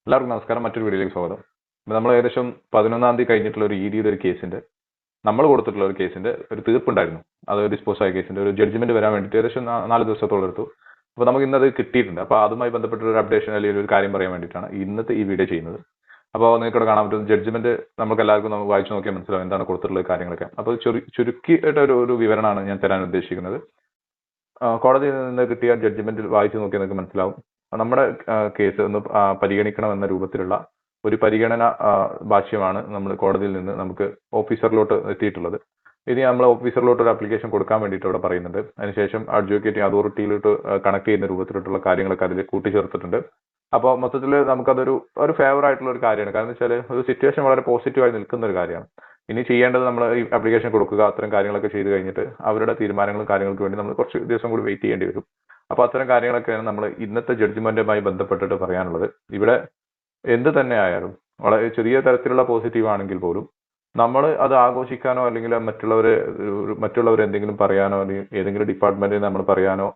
എല്ലാവർക്കും നമസ്കാരം. മറ്റൊരു വീഡിയോയിലേക്ക് സ്വാഗതം. നമ്മൾ ഏകദേശം 11-ാം തീയതി കഴിഞ്ഞിട്ടുള്ള ഒരു ഇഡിയുടെ ഒരു കേസിന്റെ നമ്മൾ കൊടുത്തിട്ടുള്ള ഒരു കേസിന്റെ ഒരു തീർപ്പുണ്ടായിരുന്നു. അത് ഡിസ്പോസ് ആയ കേസിന്റെ ഒരു ജഡ്ജ്മെന്റ് വരാൻ വേണ്ടിയിട്ട് ഏകദേശം 4 ദിവസത്തോളം എടുത്തു. അപ്പോൾ നമുക്ക് ഇന്നത് കിട്ടിയിട്ടുണ്ട്. അപ്പോൾ അതുമായി ബന്ധപ്പെട്ട ഒരു അപ്ഡേഷൻ അല്ലെങ്കിൽ ഒരു കാര്യം പറയാൻ വേണ്ടിയിട്ടാണ് ഇന്നത്തെ ഈ വീഡിയോ ചെയ്യുന്നത്. അപ്പോൾ നിങ്ങൾക്ക് ഇവിടെ കാണാൻ പറ്റും ജഡ്ജ്മെന്റ് നമുക്ക് എല്ലാവർക്കും നമുക്ക് വായിച്ചു നോക്കിയാൽ മനസ്സിലാവും എന്താണ് കൊടുത്തിട്ടുള്ള കാര്യങ്ങളൊക്കെ. അപ്പോൾ ചുരുക്കിയിട്ട് ഒരു വിവരണമാണ് ഞാൻ തരാൻ ഉദ്ദേശിക്കുന്നത്. കോടതിയിൽ നിന്ന് കിട്ടിയ ജഡ്ജ്മെന്റിൽ വായിച്ചു നോക്കിയാൽ നിങ്ങൾക്ക് മനസ്സിലാവും. നമ്മുടെ കേസ് ഒന്ന് പരിഗണിക്കണമെന്ന രൂപത്തിലുള്ള ഒരു പരിഗണന ഭാഷ്യമാണ് നമ്മൾ കോടതിയിൽ നിന്ന് നമുക്ക് ഓഫീസറിലോട്ട് എത്തിയിട്ടുള്ളത്. ഇനി നമ്മൾ ഓഫീസറിലോട്ട് ഒരു ആപ്ലിക്കേഷൻ കൊടുക്കാൻ വേണ്ടിയിട്ട് ഇവിടെ പറയുന്നുണ്ട്. അതിനുശേഷം അഡ്വക്കേറ്റിംഗ് അതോറിറ്റിയിലോട്ട് കണക്ട് ചെയ്യുന്ന രൂപത്തിലുള്ള കാര്യങ്ങളൊക്കെ അതിൽ കൂട്ടിച്ചേർത്തിട്ടുണ്ട്. അപ്പോൾ മൊത്തത്തിൽ നമുക്കതൊരു ഫേവർ ആയിട്ടുള്ള ഒരു കാര്യമാണ്. കാരണം വെച്ചാൽ ഒരു സിറ്റുവേഷൻ വളരെ പോസിറ്റീവായി നിൽക്കുന്ന ഒരു കാര്യമാണ്. ഇനി ചെയ്യേണ്ടത് നമ്മൾ ഈ ആപ്ലിക്കേഷൻ കൊടുക്കുക, അത്തരം കാര്യങ്ങളൊക്കെ ചെയ്ത് കഴിഞ്ഞിട്ട് അവരുടെ തീരുമാനങ്ങളും കാര്യങ്ങൾക്ക് വേണ്ടി നമ്മൾ കുറച്ച് ദിവസം കൂടി വെയിറ്റ് ചെയ്യേണ്ടി വരും. അപ്പോൾ അത്തരം കാര്യങ്ങളൊക്കെയാണ് നമ്മൾ ഇന്നത്തെ ജഡ്ജ്മെന്റുമായി ബന്ധപ്പെട്ടിട്ട് പറയാനുള്ളത്. ഇവിടെ എന്ത് തന്നെ ആയാലും വളരെ ചെറിയ തരത്തിലുള്ള പോസിറ്റീവ് ആണെങ്കിൽ പോലും നമ്മൾ അത് ആഘോഷിക്കാനോ അല്ലെങ്കിൽ മറ്റുള്ളവരെ എന്തെങ്കിലും പറയാനോ അല്ലെങ്കിൽ ഏതെങ്കിലും ഡിപ്പാർട്ട്മെന്റിൽ നമ്മൾ പറയാനോ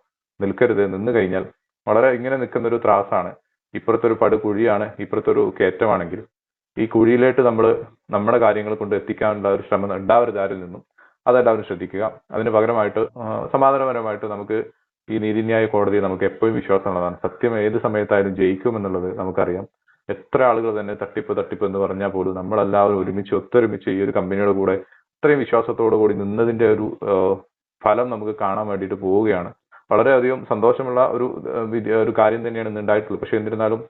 നിൽക്കരുത്. നിന്ന് കഴിഞ്ഞാൽ വളരെ ഇങ്ങനെ നിൽക്കുന്ന ഒരു ത്രാസാണ്. ഇപ്പുറത്തൊരു പടുകുഴിയാണ്, ഇപ്പുറത്തൊരു കയറ്റമാണെങ്കിൽ ഈ കുഴിയിലേക്ക് നമ്മൾ നമ്മുടെ കാര്യങ്ങൾ കൊണ്ട് എത്തിക്കാനുള്ള ഒരു ശ്രമം ഉണ്ടാവരുത് ആരിൽ നിന്നും. അതെല്ലാവരും ശ്രദ്ധിക്കുക. അതിന് പകരമായിട്ട് സമാധാനപരമായിട്ട് നമുക്ക് ഈ നീതിന്യായ കോടതിയെ നമുക്ക് എപ്പോഴും വിശ്വാസമുള്ളതാണ്. സത്യം ഏത് സമയത്തായാലും ജയിക്കുമെന്നുള്ളത് നമുക്കറിയാം. എത്ര ആളുകൾ തന്നെ തട്ടിപ്പ് എന്ന് പറഞ്ഞാൽ പോലും നമ്മളെല്ലാവരും ഒത്തൊരുമിച്ച് ഈ ഒരു കമ്പനിയുടെ കൂടെ ഇത്രയും വിശ്വാസത്തോടു കൂടി നിന്നതിന്റെ ഒരു ഫലം നമുക്ക് കാണാൻ വേണ്ടിയിട്ട് പോവുകയാണ്. വളരെയധികം സന്തോഷമുള്ള ഒരു കാര്യം തന്നെയാണ് ഇന്ന് ഉണ്ടായിട്ടുള്ളത്. പക്ഷെ എന്നിരുന്നാലും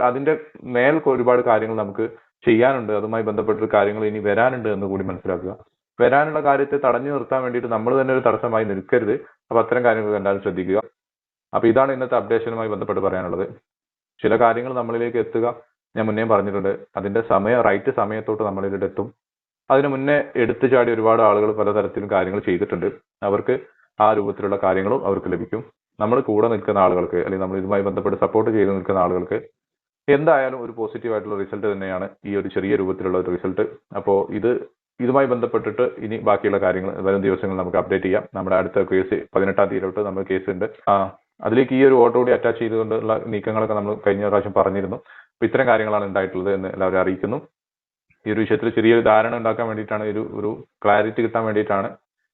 അതിന്റെ മേൽ ഒരുപാട് കാര്യങ്ങൾ നമുക്ക് ചെയ്യാനുണ്ട്. അതുമായി ബന്ധപ്പെട്ട കാര്യങ്ങൾ ഇനി വരാനുണ്ട് എന്ന് കൂടി മനസ്സിലാക്കുക. വരാനുള്ള കാര്യത്തെ തടഞ്ഞു നിർത്താൻ വേണ്ടിയിട്ട് നമ്മൾ തന്നെ ഒരു തടസ്സമായി നിൽക്കരുത്. അപ്പൊ അത്തരം കാര്യങ്ങൾ എന്തായാലും ശ്രദ്ധിക്കുക. അപ്പൊ ഇതാണ് ഇന്നത്തെ അപ്ഡേഷനുമായി ബന്ധപ്പെട്ട് പറയാനുള്ളത്. ചില കാര്യങ്ങൾ നമ്മളിലേക്ക് എത്തുക, ഞാൻ മുന്നേ പറഞ്ഞിട്ടുണ്ട്, അതിന്റെ റൈറ്റ് സമയത്തോട്ട് നമ്മളിലേക്ക് എത്തും. അതിനു മുന്നേ എടുത്തു ചാടി ഒരുപാട് ആളുകൾ പലതരത്തിലും കാര്യങ്ങൾ ചെയ്തിട്ടുണ്ട്. അവർക്ക് ആ രൂപത്തിലുള്ള കാര്യങ്ങളും അവർക്ക് ലഭിക്കും. നമ്മൾ കൂടെ നിൽക്കുന്ന ആളുകൾക്ക് അല്ലെങ്കിൽ നമ്മൾ ഇതുമായി ബന്ധപ്പെട്ട് സപ്പോർട്ട് ചെയ്ത് നിൽക്കുന്ന ആളുകൾക്ക് എന്തായാലും ഒരു പോസിറ്റീവ് ആയിട്ടുള്ള റിസൾട്ട് തന്നെയാണ് ഈ ഒരു ചെറിയ രൂപത്തിലുള്ള ഒരു റിസൾട്ട്. അപ്പോൾ ഇതുമായി ബന്ധപ്പെട്ടിട്ട് ഇനി ബാക്കിയുള്ള കാര്യങ്ങൾ വരും ദിവസങ്ങളിൽ നമുക്ക് അപ്ഡേറ്റ് ചെയ്യാം. നമ്മുടെ അടുത്ത കേസ് 18-ാം തീയതിയിലോട്ട് നമ്മൾ കേസ് ഉണ്ട്. അതിലേക്ക് ഈ ഒരു ഓട്ടോ കൂടി അറ്റാച്ച് ചെയ്തുകൊണ്ടുള്ള നീക്കങ്ങളൊക്കെ നമ്മൾ കഴിഞ്ഞ പ്രാവശ്യം പറഞ്ഞിരുന്നു. അപ്പോൾ ഇത്തരം കാര്യങ്ങളാണ് ഉണ്ടായിട്ടുള്ളത് എന്ന് എല്ലാവരും അറിയിക്കുന്നു. ഈ ഒരു വിഷയത്തിൽ ചെറിയൊരു ധാരണ ഉണ്ടാക്കാൻ വേണ്ടിയിട്ടാണ് ഒരു ക്ലാരിറ്റി കിട്ടാൻ വേണ്ടിയിട്ടാണ്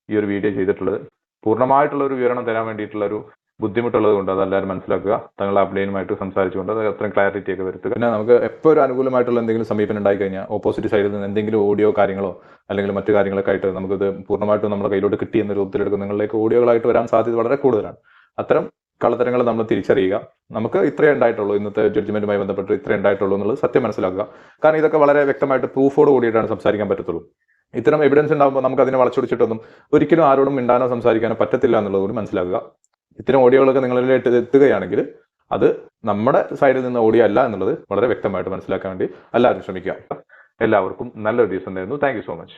ഈ ഒരു വീഡിയോ ചെയ്തിട്ടുള്ളത്. പൂർണ്ണമായിട്ടുള്ള ഒരു വിവരണം തരാൻ വേണ്ടിയിട്ടുള്ള ഒരു ബുദ്ധിമുട്ടുള്ളത് കൊണ്ട് അതെല്ലാവരും മനസ്സിലാക്കുക. തങ്ങളുടെ അപ്ലൈനുമായിട്ട് സംസാരിച്ചുകൊണ്ട് അത് അത്രയും ക്ലാരിറ്റി ഒക്കെ വരുത്തുക. പിന്നെ നമുക്ക് എപ്പോൾ ഒരു അനുകൂലമായിട്ടുള്ള എന്തെങ്കിലും സമീപനം ഉണ്ടായി കഴിഞ്ഞാൽ ഓപ്പോസിറ്റ് സൈഡിൽ നിന്ന് എന്തെങ്കിലും ഓഡിയോ കാര്യങ്ങളോ അല്ലെങ്കിൽ മറ്റു കാര്യങ്ങളൊക്കെ ആയിട്ട് നമുക്കിത് പൂർണ്ണമായിട്ടും നമ്മുടെ കയ്യിലോട്ട് കിട്ടിയെന്ന രൂപത്തിലെടുക്കും നിങ്ങളിലേക്ക് ഓഡിയോകളായിട്ട് വരാൻ സാധ്യത വളരെ കൂടുതലാണ്. അത്തരം കള്ളത്തരങ്ങൾ നമ്മൾ തിരിച്ചറിയുക. നമുക്ക് ഇത്രയേ ഉണ്ടായിട്ടുള്ളൂ, ഇന്നത്തെ ജഡ്ജ്മെന്റുമായി ബന്ധപ്പെട്ട് ഇത്രയേ ഉണ്ടായിട്ടുള്ളൂ എന്നുള്ളത് സത്യം മനസ്സിലാക്കുക. കാരണം ഇതൊക്കെ വളരെ വ്യക്തമായിട്ട് പ്രൂഫോട് കൂടിയിട്ടാണ് സംസാരിക്കാൻ പറ്റത്തുള്ളൂ. ഇത്തരം എവിഡൻസ് ഉണ്ടാകുമ്പോൾ നമുക്ക് അതിനെ വളച്ചൊടിച്ചിട്ടൊന്നും ഒരിക്കലും ആരോടും മിണ്ടാനോ സംസാരിക്കാനോ പറ്റത്തില്ല എന്നുള്ളത് കൂടി മനസ്സിലാക്കുക. ഇത്തരം ഓഡിയോകളൊക്കെ നിങ്ങളിലേക്ക് എത്തുകയാണെങ്കിൽ അത് നമ്മുടെ സൈഡിൽ നിന്ന് ഓഡിയോ അല്ല എന്നുള്ളത് വളരെ വ്യക്തമായിട്ട് മനസ്സിലാക്കാൻ വേണ്ടി എല്ലാവരും ശ്രമിക്കുക. എല്ലാവർക്കും നല്ലൊരു ദിവസം നേരുന്നു. Thank you so much.